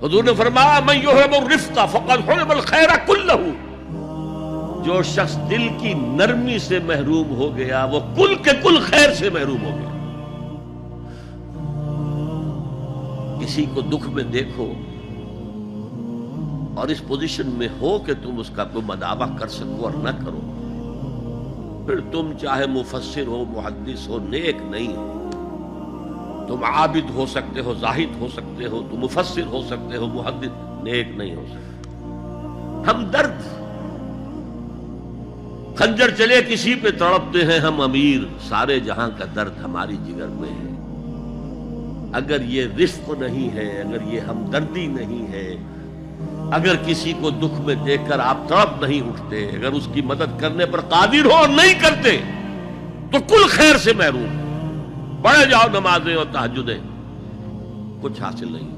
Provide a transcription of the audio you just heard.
हुजूर ने फरमाया मैं युहिब्बुर रिफ्का फक़द हुरिबल खैर कुल्लहू, जो शख्स दिल की नरमी से महरूम हो गया वो कुल के कुल खैर से महरूम हो गया। किसी को दुख में देखो और इस पोजीशन में हो कि तुम उसका कोई मदावा कर सको और न करो, फिर तुम चाहे मुफस्सिर हो, मुहद्दिस हो, नेक नहीं हो। तुम आबिद हो सकते हो, जाहिद हो सकते हो, तुम मुफस्सिर हो सकते हो, मुहद्दिस, नेक नहीं हो सकते। हमदर्द, खंजर चले किसी पे तड़पते हैं हम अमीर, सारे जहां का दर्द हमारी जिगर में है। अगर ये रिफ्क नहीं है, अगर ये हमदर्दी नहीं है, अगर किसी को दुख में देखकर आप तड़प नहीं उठते, अगर उसकी मदद करने पर कादिर हो और नहीं करते, तो कुल खैर से महरूम। पढ़े जाओ नमाजें और तहज्जुदें, कुछ हासिल नहीं।